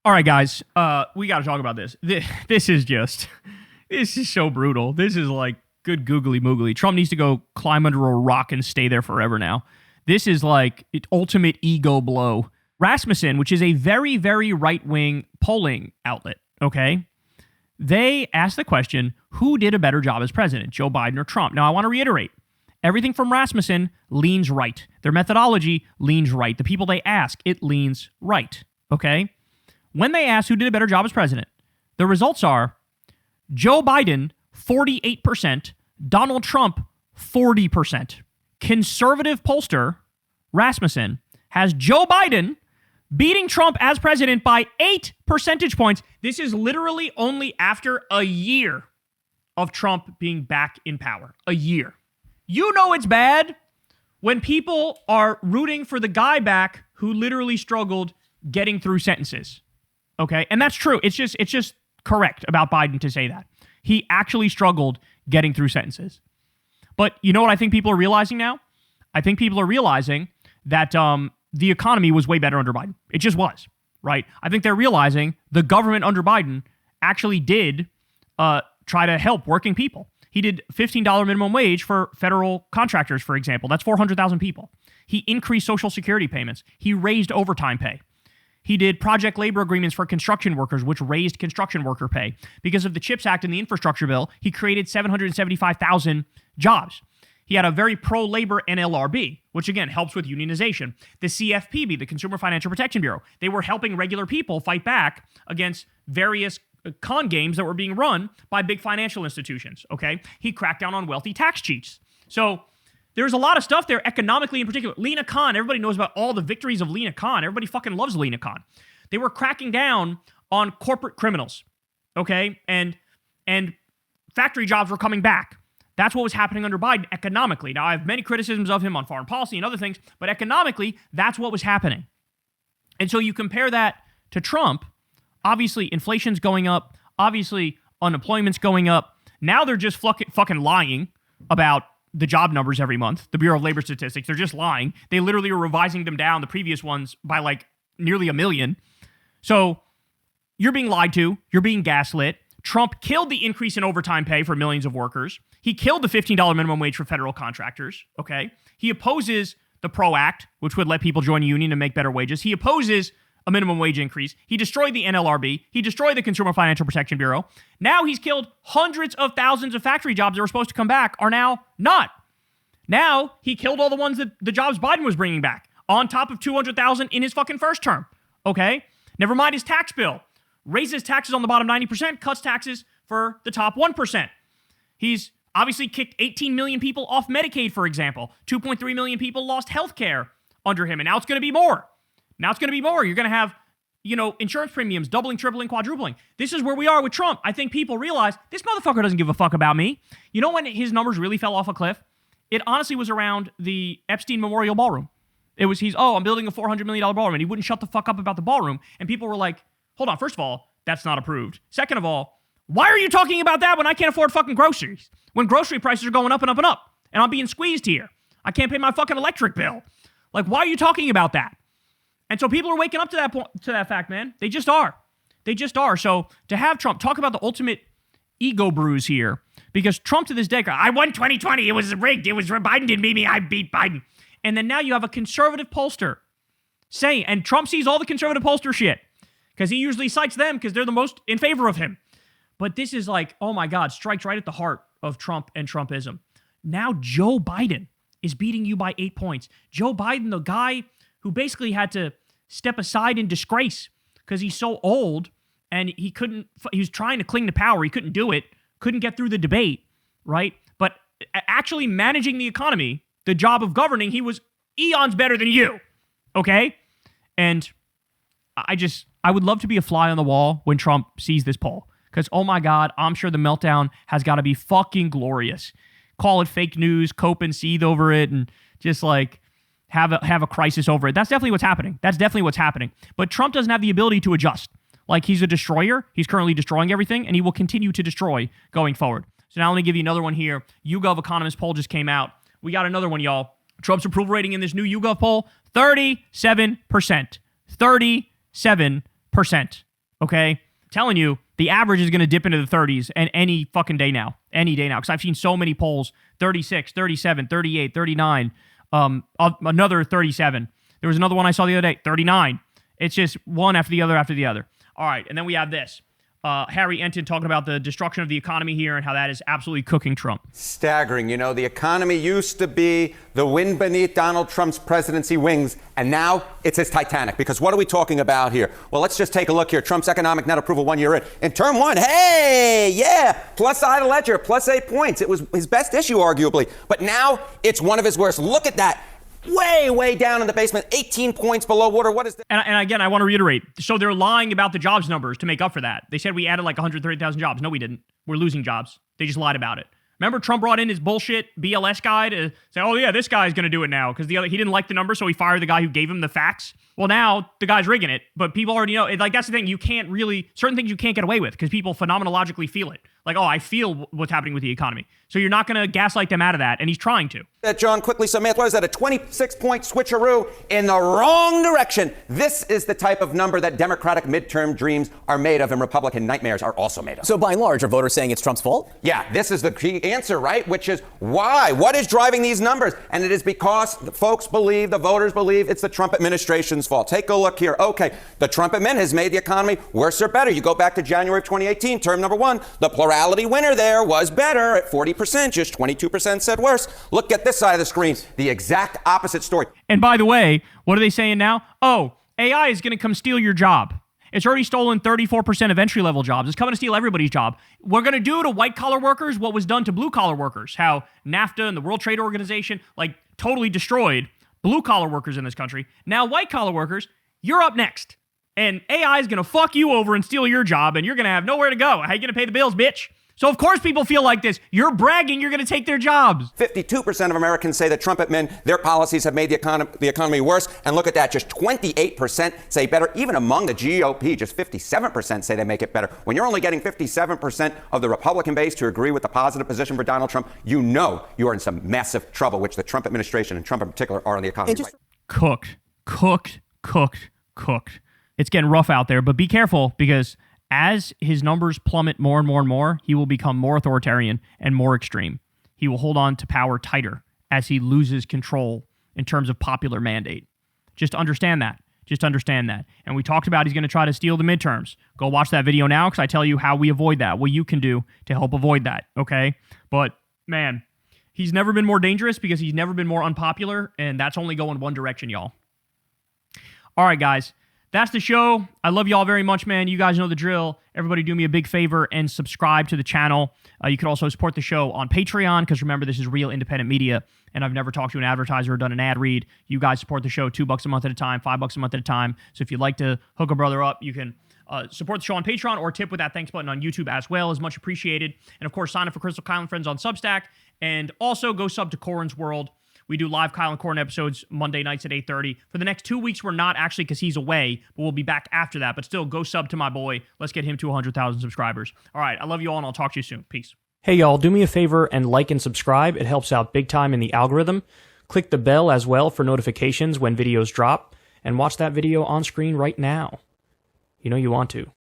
All right, guys, we got to talk about this. This is so brutal. This is like good googly moogly. Trump needs to go climb under a rock and stay there forever now. This is like ultimate ego blow. Rasmussen, which is a very, very right-wing polling outlet, okay? They asked the question, who did a better job as president, Joe Biden or Trump? Now, I want to reiterate, everything from Rasmussen leans right. Their methodology leans right. The people they ask, it leans right, okay? When they ask who did a better job as president, the results are Joe Biden, 48%, Donald Trump, 40%. Conservative pollster Rasmussen has Joe Biden beating Trump as president by 8 percentage points. This is literally only after a year of Trump being back in power. A year. You know it's bad when people are rooting for the guy back who literally struggled getting through sentences. Okay? And that's true. It's just correct about Biden to say that. He actually struggled getting through sentences. But you know what I think people are realizing now? I think people are realizing that the economy was way better under Biden. It just was, right? I think they're realizing the government under Biden actually did try to help working people. He did $15 minimum wage for federal contractors, for example. That's 400,000 people. He increased Social Security payments. He raised overtime pay. He did project labor agreements for construction workers, which raised construction worker pay. Because of the CHIPS Act and the infrastructure bill, he created 775,000 jobs. He had a very pro-labor NLRB, which again helps with unionization. The CFPB, the Consumer Financial Protection Bureau, they were helping regular people fight back against various con games that were being run by big financial institutions, okay? He cracked down on wealthy tax cheats. So there's a lot of stuff there economically in particular. Lena Khan, everybody knows about all the victories of Lena Khan. Everybody fucking loves Lena Khan. They were cracking down on corporate criminals, okay? And factory jobs were coming back. That's what was happening under Biden economically. Now, I have many criticisms of him on foreign policy and other things, but economically, that's what was happening. And so you compare that to Trump, obviously inflation's going up, obviously unemployment's going up. Now they're just fucking lying about the job numbers every month, the Bureau of Labor Statistics. They're just lying. They literally are revising them down, the previous ones, by like nearly 1 million. So you're being lied to. You're being gaslit. Trump killed the increase in overtime pay for millions of workers. He killed the $15 minimum wage for federal contractors, okay? He opposes the PRO Act, which would let people join a union and make better wages. He opposes a minimum wage increase. He destroyed the NLRB. He destroyed the Consumer Financial Protection Bureau. Now he's killed hundreds of thousands of factory jobs that were supposed to come back are now not. Now he killed all the ones that the jobs Biden was bringing back on top of 200,000 in his fucking first term, okay? Never mind his tax bill. Raises taxes on the bottom 90%, cuts taxes for the top 1%. He's obviously kicked 18 million people off Medicaid, for example. 2.3 million people lost health care under him, and now it's going to be more. You're going to have, insurance premiums doubling, tripling, quadrupling. This is where we are with Trump. I think people realize this motherfucker doesn't give a fuck about me. You know when his numbers really fell off a cliff? It honestly was around the Epstein Memorial Ballroom. I'm building a $400 million ballroom, and he wouldn't shut the fuck up about the ballroom. And people were like, hold on, first of all, that's not approved. Second of all, why are you talking about that when I can't afford fucking groceries? When grocery prices are going up and up and up, and I'm being squeezed here. I can't pay my fucking electric bill. Like, why are you talking about that? And so people are waking up to that point, to that fact, man. They just are. So to have Trump talk about the ultimate ego bruise here, because Trump to this day, I won 2020. It was rigged. Biden didn't beat me. I beat Biden. And then now you have a conservative pollster saying, and Trump sees all the conservative pollster shit, because he usually cites them because they're the most in favor of him. But this is like, oh my God, strikes right at the heart of Trump and Trumpism. Now Joe Biden is beating you by 8 points. Joe Biden, the guy who basically had to step aside in disgrace because he's so old and he was trying to cling to power. He couldn't do it, couldn't get through the debate, right? But actually managing the economy, the job of governing, he was eons better than you, okay? And I would love to be a fly on the wall when Trump sees this poll. Because, oh my God, I'm sure the meltdown has got to be fucking glorious. Call it fake news, cope and seethe over it, and just like have a crisis over it. That's definitely what's happening. But Trump doesn't have the ability to adjust. Like, he's a destroyer. He's currently destroying everything, and he will continue to destroy going forward. So now let me give you another one here. YouGov Economist poll just came out. We got another one, y'all. Trump's approval rating in this new YouGov poll, 37%. 37%. okay? Telling you, the average is going to dip into the 30s and any fucking day now. Any day now. Because I've seen so many polls, 36, 37, 38, 39, another 37. There was another one I saw the other day, 39. It's just one after the other after the other. All right, and then we have this. Harry Enton talking about the destruction of the economy here and how that is absolutely cooking Trump. Staggering. You know, the economy used to be the wind beneath Donald Trump's presidency wings, and now it's his Titanic. Because what are we talking about here? Well, let's just take a look here. Trump's economic net approval 1 year in term one, hey, yeah, plus side of ledger, plus 8 points. It was his best issue, arguably. But now it's one of his worst. Look at that. Way down in the basement, 18 points below water. What is that? And again, I want to reiterate. So they're lying about the jobs numbers to make up for that. They said we added like 130,000 jobs. No, we didn't. We're losing jobs. They just lied about it. Remember Trump brought in his bullshit BLS guy to say, oh yeah, this guy's going to do it now because he didn't like the number, so he fired the guy who gave him the facts. Well, now the guy's rigging it, but people already know. Like, that's the thing. You can't really, certain things you can't get away with because people phenomenologically feel it. Like, oh, I feel what's happening with the economy. So you're not going to gaslight them out of that, and he's trying to. John, quickly, some math. What is that, a 26-point switcheroo in the wrong direction? This is the type of number that Democratic midterm dreams are made of and Republican nightmares are also made of. So by and large, are voters saying it's Trump's fault? Yeah, this is the key answer, right? Which is why? What is driving these numbers? And it is because the folks believe, the voters believe it's the Trump administration's fault. Take a look here. Okay, the Trump admin has made the economy worse or better. You go back to January of 2018, term number one. The plurality winner there was better at 40%. Just 22% said worse. Look at this side of the screen. The exact opposite story. And by the way, what are they saying now? Oh, AI is going to come steal your job. It's already stolen 34% of entry-level jobs. It's coming to steal everybody's job. We're going to do to white-collar workers what was done to blue-collar workers. How NAFTA and the World Trade Organization, like, totally destroyed blue-collar workers in this country. Now, white-collar workers, you're up next. And AI is going to fuck you over and steal your job, and you're going to have nowhere to go. How you going to pay the bills, bitch? So, of course, people feel like this. You're bragging you're going to take their jobs. 52% of Americans say that Trump admin, their policies have made the economy worse. And look at that, just 28% say better. Even among the GOP, just 57% say they make it better. When you're only getting 57% of the Republican base to agree with the positive position for Donald Trump, you know you are in some massive trouble, which the Trump administration and Trump in particular are on the economy. Cooked. It's getting rough out there, but be careful because as his numbers plummet more and more, he will become more authoritarian and more extreme. He will hold on to power tighter as he loses control in terms of popular mandate. Just understand that. And we talked about he's going to try to steal the midterms. Go watch that video now because I tell you how we avoid that, what you can do to help avoid that, okay? But, man, he's never been more dangerous because he's never been more unpopular, and that's only going one direction, y'all. All right, guys. That's the show. I love y'all very much, man. You guys know the drill. Everybody do me a big favor and subscribe to the channel. You can also support the show on Patreon because remember, this is real independent media and I've never talked to an advertiser or done an ad read. You guys support the show $2 a month at a time, $5 a month at a time. So if you'd like to hook a brother up, you can support the show on Patreon or tip with that thanks button on YouTube as well. Is much appreciated. And of course, sign up for Crystal Kyle and Friends on Substack and also go sub to Corin's World. We do live Kyle and Corin episodes Monday nights at 8:30. For the next 2 weeks, we're not actually because he's away, but we'll be back after that. But still, go sub to my boy. Let's get him to 100,000 subscribers. All right, I love you all, and I'll talk to you soon. Peace. Hey, y'all, do me a favor and like and subscribe. It helps out big time in the algorithm. Click the bell as well for notifications when videos drop, and watch that video on screen right now. You know you want to.